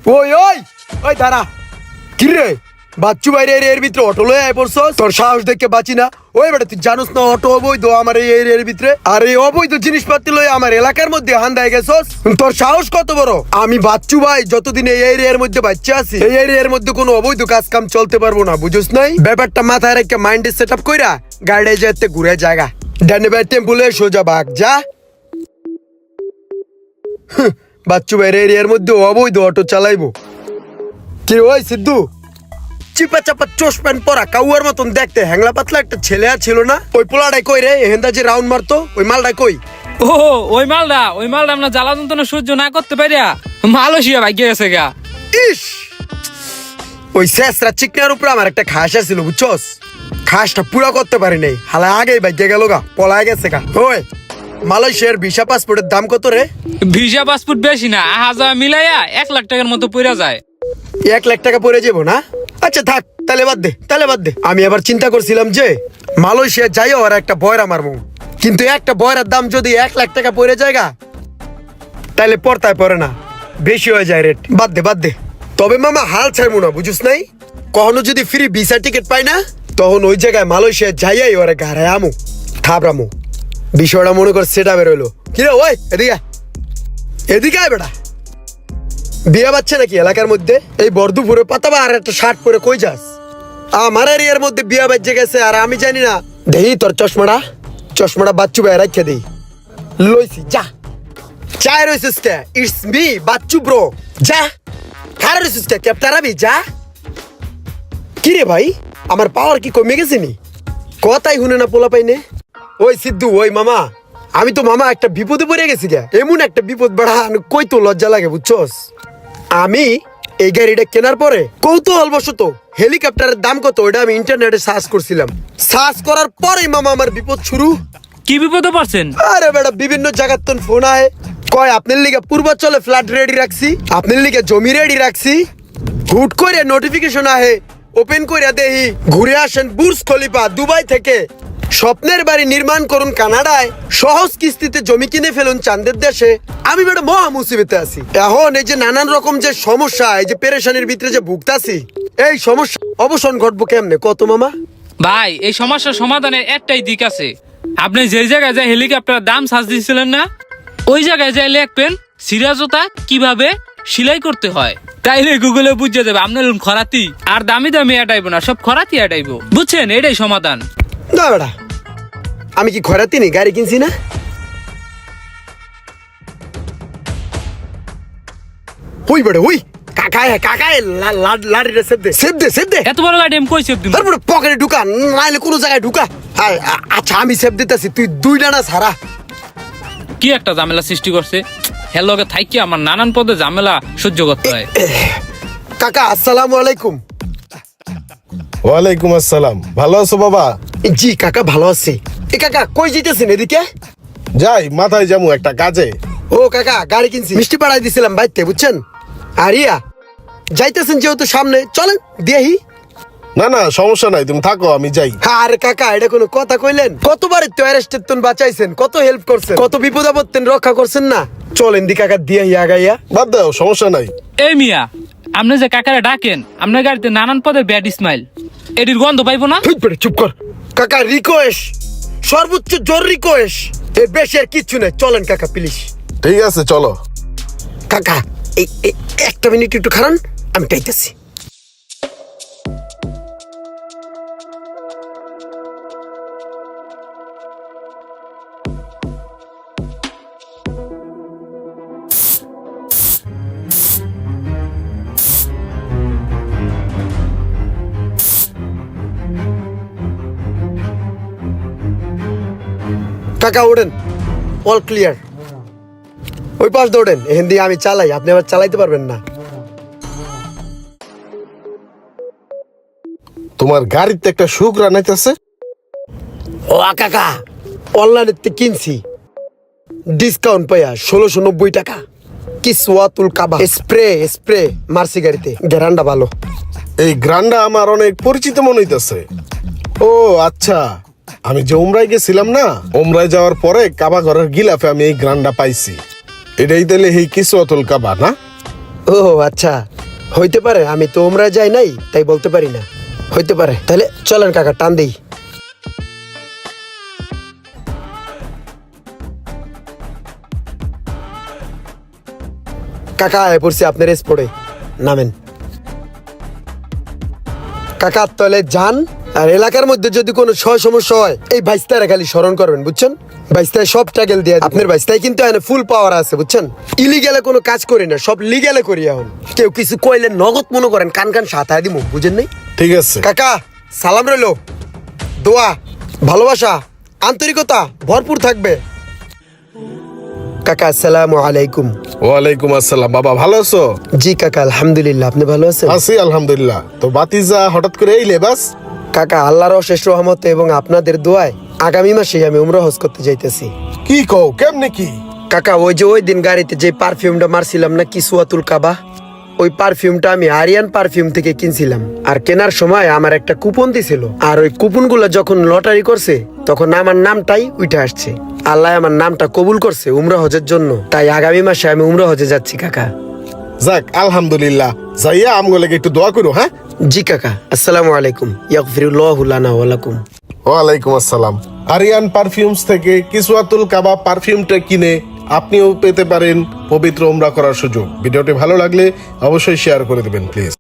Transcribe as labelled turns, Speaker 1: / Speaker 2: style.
Speaker 1: ওই ওই ওই দাঁড়া, কি রে বাচ্চু বাইরে এর ভিতরে অটো লয়ে আয় পড়ছস? তোর সাহস দেখে বাঁচি না। ওই বেটা তুই জানোস না অটো অবৈধ আমার এই এর ভিতরে? আর এই অবৈধ জিনিসপাতি লয়ে আমার এলাকার মধ্যে হান্দায় গেছস? তোর সাহস কত বড়? আমি বাচ্চু ভাই যতদিন এই এরিয়ার মধ্যে বাচ্চা আছি, এই এরিয়ার মধ্যে কোনো অবৈধ কাজ কাম চলতে পারবো না, বুঝছ নাই? ব্যাপারটা মাথায় রেখে মাইন্ডে সেট আপ কইরা গাড়ি যেতে ঘুরে জায়গা ডানে বাই টেম্পুলে সোজা ভাগ যা। বাচ্চু ভাইয়ের এরিয়ার মধ্যে অবৈধ অটো চালাইবো? কি ওই সিদ্ধু, চিপা চাপা চোষ প্যান্ট পরা কাউয়ার মতন দেখতে হ্যাংলা পাতলা একটা ছেলে আর ছিল না? ওই পোলাটাই কই রে? হেন্দা যে রাউন্ড মারতো ওই মালটাই কই?
Speaker 2: ও ওই মালটা আমরা জ্বালা যন্ত্রণা সহ্য না করতে পারিয়া মালয়েশিয়া ভাগ্য গেছে গা।
Speaker 1: ইস, ওই শেষরা চিকনার উপরে আমার একটা খাস ছিল বুঝছস? খাসটা পুরা করতে পারি নাই, হালা আগেই ভাগ্য গেল গা, পলায় গেছে গা। ওই মালয়েশিয়ার ভিসা পাসপোর্টের দাম কত রে?
Speaker 2: ভিসা পাসপোর্ট বেশি না, হাজা মিলাইয়া 1 লাখ টাকার মতো পড়া যায়।
Speaker 1: 1 লাখ টাকা পড়ে যাবো না? আচ্ছা থাক, তাহলে বাদ দে। আমি আবার চিন্তা করছিলাম যে মালয়েশিয়া যাইও আর একটা বয়রা মারবো, কিন্তু একটা বয়রার দাম যদি 1 লাখ টাকা পড়ে যায়গা তাহলে পড়তায় পড়ে না, বেশি হয়ে যায় রেট। বাদ দে। তবে মামা হাল ছাড়বো না, বুঝুস নাই? কখনো যদি ফ্রি ভিসা টিকিট পাই না, তখন ওই জায়গায় মালয়েশিয়া যাইয়াই ওরা ঘাড়ায় আমু থাবরামু। বিষয়টা মনে কর সেটা বেরোলো। কিরে ওই এদিকে আয় বেটা, বিয়ে বাচ্চা নাকি এলাকার মধ্যে? এই বর্ধুপুরে পাতাবা আর একটা শার্ট পরে কই যাস? আমার এরিয়ার মধ্যে বিয়ে বাচ্চা গেছে আর আমি জানি না। দেই তোর চশমাটা বাচ্চু ভাই রাখিয়া দেই। লইছি যা। চায় রইছিস কে? It's me Bacchu bro. যা খারে রইছিস কে? ক্যাপ্টারাবি যা। কি রে ভাই, আমার পাওয়ার কি কমে গেছে নি? কথাই শুনে না পোলা পাইনে। ওই সিদ্ধু, ওই মামা, আমি তো মামা একটা বিপদে পড়ে গেছি গে। এমন একটা বিপদ বাড়া কই তো লজ্জা লাগে বুঝছস? আমি এই গাড়িটা কেনার পরে কৌতূহল বশত হেলিকপ্টারের দাম কত ওইটা আমি ইন্টারনেটে সার্চ করছিলাম। সার্চ করার পরেই মামা আমার বিপদ শুরু।
Speaker 2: কি বিপদে পড়ছেন?
Speaker 1: আরে বেটা, বিভিন্ন জায়গার তো ফোন আয়, কয় আপনার লিগে পূর্বাঞ্চলে ফ্ল্যাট রেডি রাখছি, আপনার লিগে জমি রেডি রাখছি। হুট করে নোটিফিকেশন আহে, ওপেন করে দেহি ঘুরে আসেন বুর্জ খলিফা দুবাই থেকে, স্বপ্নের বাড়ি নির্মাণ করুন কানাডায়, সহজ কিস্তিতে জমি কিনে ফেলুন চাঁদের দেশে। আমি বেটা মহা মুসিবতে আছি এখন। এই যে নানান রকম যে সমস্যা, এই যে পেরেশানির ভিতরে যে ভুগতাছি, এই সমস্যা অবসান ঘটবো কেমনে কত মামা?
Speaker 2: ভাই এই সমস্যার সমাধানের একটাই দিক আছে। আপনি যে জায়গায় যায় হেলিকপ্টারের দাম সার্চ দিয়েছিলেন না, ওই জায়গায় যাই লিখবেন সিরাজতা কিভাবে সেলাই করতে হয়, তাইলে গুগলে বুঝে যাবে আপনার খরাতি। আর দামি আটাইবো না, সব খরাতি আটাইবো, বুঝছেন? এটাই সমাধান।
Speaker 1: না বেটা, আমি কি খরাতি নি? গাড়ি কিনছি না? হুই বেটা হুই, কাকায় লাড়িটা সেভ দে।
Speaker 2: এত বড় গাড়ি আমি কই সেভ দিব?
Speaker 1: তারপরে পকেটে ঢুকা, নাইলে কোনো জায়গায় ঢুকা। আচ্ছা আমি সেভ দিতেছি, তুই 2 ডানা ছাড়া।
Speaker 2: কি একটা ঝামেলা সৃষ্টি করছে। হেলোকে থাইকে আমার নানান পদে ঝামেলা সহ্য করতে হয়।
Speaker 1: কাকা আসসালামু আলাইকুম।
Speaker 3: ওয়ালাইকুম আসসালাম। ভালো আছো বাবা?
Speaker 1: জি কাকা ভালো আছি। কাকা কই যেতেছেন? এদিকে
Speaker 3: যাই, মাথায় যাবো একটা কাজে।
Speaker 1: ও কাকা, গাড়ি কিনছি, মিষ্টি পাড়াই দিছিলাম বাইতে, বুঝছেন? আর ইয়া যাইতেছেন যেহেতু সামনে, চলেন দিয়েহি।
Speaker 3: না সমস্যা নাই, তুমি থাকো, আমি যাই।
Speaker 1: আরে কাকা, এটা কোনো কথা কইলেন? কতবার তো অ্যারেস্টেড তুন বাঁচাইছেন, কত হেল্প করছেন, কত বিপদ আপদ রক্ষা করছেন না। চলেন দি কাকা দিয়েহি আগাইয়া।
Speaker 3: বাদ দাও, সমস্যা নাই।
Speaker 2: এই মিয়া, আপনি যে কাকারে ডাকেন, আপনার গাড়িতে নানান পদের ব্যাড স্মাইল, এটির গন্ধ পাইবো না?
Speaker 1: চুপ কর কাকা, রিকোয়েস্ট, সর্বোচ্চ জোর রিকোয়েস্ট, এর বেশি আর কিচ্ছু নেই। চলেন কাকা প্লিজ।
Speaker 3: ঠিক আছে চলো।
Speaker 1: কাকা এই একটা মিনিট একটু খারান, আমি টাইতেছি। কাকা ওঠেন, অল ক্লিয়ার। ওই পাশ দৌড়েন, এখান দিয়ে আমি চালাই, আপনি আবার চালাইতে পারবেন না।
Speaker 3: তোমার গাড়িতে একটা সুখ রানাইতেছে।
Speaker 1: ও কাকা, অনলাইনে কিনছি, ডিসকাউন্ট পাইয়া 1690 টাকা। কিসওয়াতুল কাবা স্প্রে মারছি গাড়িতে, গ্যারান্ডা ভালো।
Speaker 3: এই গ্রান্ডা আমার অনেক পরিচিত মনে হইতেছে। ও আচ্ছা, আমি যে উমরায় গেছিলাম না, উমরায় যাওয়ার পরে কাবা ঘরের গিলাফে আমি এই গ্রান্ডা পাইছি। এটাই তাহলে এই কিসওয়াতুল কাবা না?
Speaker 1: ও আচ্ছা, হইতে পারে, আমি তো উমরায় যাই নাই তাই বলতে পারি না, হইতে পারে। তাহলে চলেন কাকা, টান দেই। কাকা আয় পড়ছি আপনার স্পোর্টে, নামেন। কাকা তলে যান, আর এলাকার মধ্যে যদি কোনো সমস্যা হয় এই বাইস্তারে খালি স্মরণ করবেন, বুঝছেন? বাইস্তায় সব ট্যাগেল দিয়ে আপনার বাইস্তায় কিন্তু এখানে ফুল পাওয়ার আছে, বুঝছেন? ইলিগেলে কোনো কাজ করি না, সব লিগেলে করি। এখন কেউ কিছু কইলে নগদ মনে করেন, কান কান সাথায় দিব, বুঝেন নাই?
Speaker 3: ঠিক আছে।
Speaker 1: কাকা সালাম রইলো, দোয়া ভালোবাসা আন্তরিকতা ভরপুর থাকবে। কাকা আসসালামু আলাইকুম।
Speaker 3: ওয়ালাইকুম আসসালাম। বাবা ভালো আছো?
Speaker 1: জি কাকা আলহামদুলিল্লাহ, আপনি ভালো আছেন?
Speaker 3: আছি আলহামদুলিল্লাহ। তো বাতিজা হঠাৎ করে এই লেবাস?
Speaker 1: কাকা আল্লাহর অশেষ রহমতে এবং আপনাদের দোয়ায় আগামী মাসেই আমি উমরা হজ করতে যাইতেছি।
Speaker 3: কি কও, কেমনে কি?
Speaker 1: কাকা ওই যে ওই দিন গাড়িতে যে পারফিউমটা মারছিলাম না, কিসওয়াতুল কাবা, ওই পারফিউমটা আমি আরিয়ান পারফিউম থেকে কিনছিলাম। আর কেনার সময় আমার একটা কুপন দিছিল, আর ওই কুপনগুলো যখন লটারি করছে তখন আমার নামটাই উঠে আসছে। আল্লাহ আমার নামটা কবুল করছে উমরা হজের জন্য, তাই আগামী মাসে আমি উমরা হজে যাচ্ছি কাকা।
Speaker 3: যাক আলহামদুলিল্লাহ, যাইয়া আমগুলো একটু দোয়া করো। হ্যাঁ
Speaker 1: জি কাকা, আসসালামু আলাইকুম। ইয়াগফিরুল্লাহু লানা ওয়া লাকুম।
Speaker 3: ওয়ালাইকুম আসসালাম। আরিয়ান পারফিউমস থেকে কিসওয়াতুল কাবা পারফিউমটা কিনে আপনিও পেতে পারেন পবিত্র উমরা করার সুযোগ। ভিডিওটি ভালো লাগলে অবশ্যই শেয়ার করে দেবেন প্লিজ।